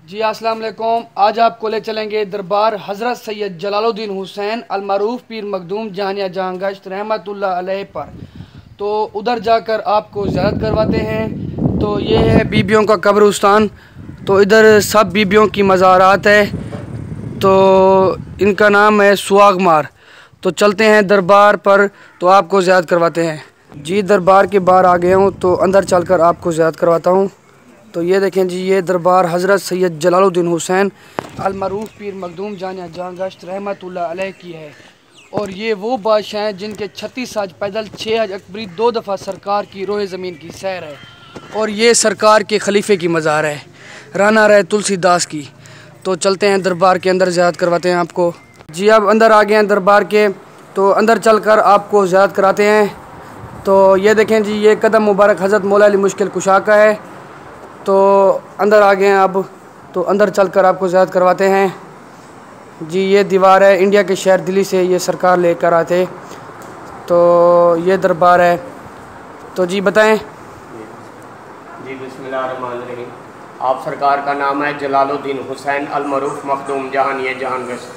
जी अस्सलाम वालेकुम। आज आपको ले चलेंगे दरबार हज़रत सैयद जलालुद्दीन हुसैन अलमारूफ पीर मखदूम जानिया जहां गश्त रहमतुल्लाह अलैह पर। तो उधर जाकर आपको ज़ियारत करवाते हैं। तो ये है बीबियों का कब्रिस्तान। तो इधर सब बीबियों की मज़ारात है। तो इनका नाम है सुआगमार। तो चलते हैं दरबार पर, तो आपको ज़ियारत करवाते हैं। जी दरबार के बाहर आ गया हूँ, तो अंदर चलकर आपको ज़ियारत करवाता हूँ। तो ये देखें जी, ये दरबार हज़रत सैयद जलालुद्दीन हुसैन अलमारूफ पीर मखदूम जानिया जहां गश्त रहमतुल्लाह अलैह की है। और ये वो बादशाह हैं जिनके 36 हज पैदल, 6 हज अकबरी, 2 दफ़ा सरकार की रोह ज़मीन की सैर है। और ये सरकार के खलीफे की मज़ार है, राना रहे तुलसीदास की। तो चलते हैं दरबार के अंदर, ज़ियारत करवाते हैं आपको। जी अब अंदर आ गए हैं दरबार के, तो अंदर चलकर आपको ज़ियारत कराते हैं। तो ये देखें जी, ये कदम मुबारक हज़रत मौला अली मुश्किल कुशा का है। तो अंदर आ गए हैं अब, तो अंदर चलकर आपको ज़ियारत करवाते हैं। जी ये दीवार है, इंडिया के शहर दिल्ली से ये सरकार लेकर आए थे। तो ये दरबार है। तो जी बताएं। जी बिस्मिल्लाहिर्रहमानिर्रहीम। आप सरकार का नाम है जलालुद्दीन हुसैन अलमरूफ मखदूम जहानिया जहांगश।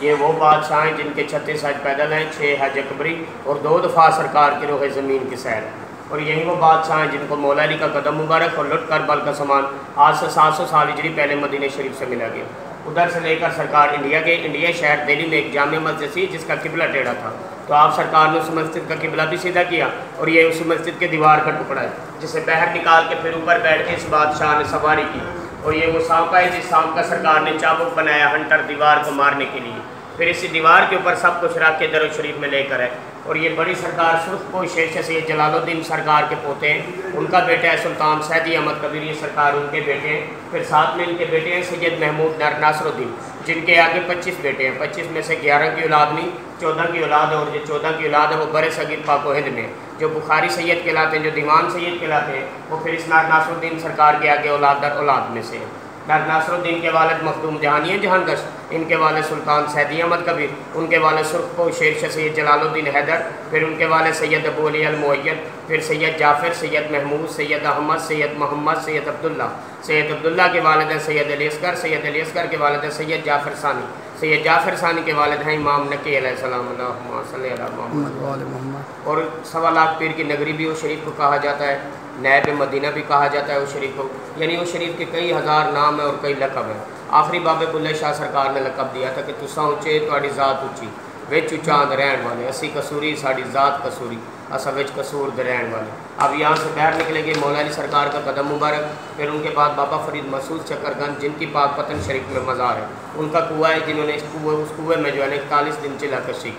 ये वो बादशाह हैं जिनके 36 हज पैदल हैं, 6 हज अकबरी और 2 दफ़ा सरकार की रोह ज़मीन की सैर। और यही वो बादशाह हैं जिनको मौला अली का कदम मुबारक और लुट करबल का सामान आज से 700 साल हिजरी पहले मदीने शरीफ से मिला गया। उधर से लेकर सरकार इंडिया के इंडिया शहर दिल्ली में एक जामे मस्जिद थी जिसका किबला टेढ़ा था। तो आप सरकार ने उस मस्जिद का किबला भी सीधा किया और ये उस मस्जिद के दीवार का टुकड़ा है जिसे बाहर निकाल के फिर ऊपर बैठ के इस बादशाह ने सवारी की। और ये वो सांप है जिस सांप का सरकार ने चाबुक बनाया हंटर दीवार को मारने के लिए। फिर इसी दीवार के ऊपर सब कुछ रख के दरुद शरीफ में लेकर है। और ये बड़ी सरकार सुर्खपोश शेर सैयद जलालुद्दीन सरकार के पोते हैं, उनका बेटा है सुल्तान सैदी अहमद कबीर, ये सरकार उनके बेटे हैं। फिर साथ में इनके बेटे हैं सैयद महमूद नासरुद्दीन, जिनके आगे 25 बेटे हैं। 25 में से 11 की औलाद नहीं, 14 की औलाद है। और जो 14 की औलाद है वो बड़े सगीर पाक हिंद में जो बुखारी सैयद कहलाते हैं, जो दीवान सैयद कहलाते हैं, वो फिर इस नासरुद्दीन सरकार के आगे औलाद दर औलाद में से है। नासरुद्दीन के वालिद मखदूम जहानिया जहांगश, इनके वाले सुल्तान सैदी अहमद कबीर, उनके वाले सुर्खपोश शेरशाह सैयद जलालुद्दीन हैदर, फिर उनके वाले सैयद अबू अली अल मुअय्यद, फिर सैयद जाफ़िर, सैयद महमूद, सैयद अहमद, सैयद मोहम्मद, सैयद अब्दुल्ला। सैयद अब्दुल्ला के वालिद हैं सैयद अली असगर, सैयद अली असगर के वालिद हैं सैयद जाफ़िर सानी, सैयद जाफ़िर सानी के वालिद हैं इमाम नकी अलैहिस्सलाम। और 1.25 लाख पीर की नगरी भी उस शरीफ को कहा जाता है, नैब मदीना भी कहा जाता है उस शरीफ को। यानी उस शरीफ के कई हज़ार नाम हैं और कई लकब हैं। आखिरी बाबे बुल्ले शाह सरकार ने लकब दिया था कि तुसा उच्चे तुहाडी ज़ात उच्ची, विच उचांद रहन वाले, असी कसूरी साड़ी ज़ात कसूरी, असा विच कसूर दे रहन वाले। अब यहाँ से बाहर निकलेंगे मौला अली सरकार का कदम मुबारक, फिर उनके बाद बाबा फरीद मसूद चक्करगंज जिनकी पाक पतन शरीफ में मज़ार है, उनका कुआं है, जिन्होंने उस कुएँ में जो है 41 दिन चिल्ला कशी।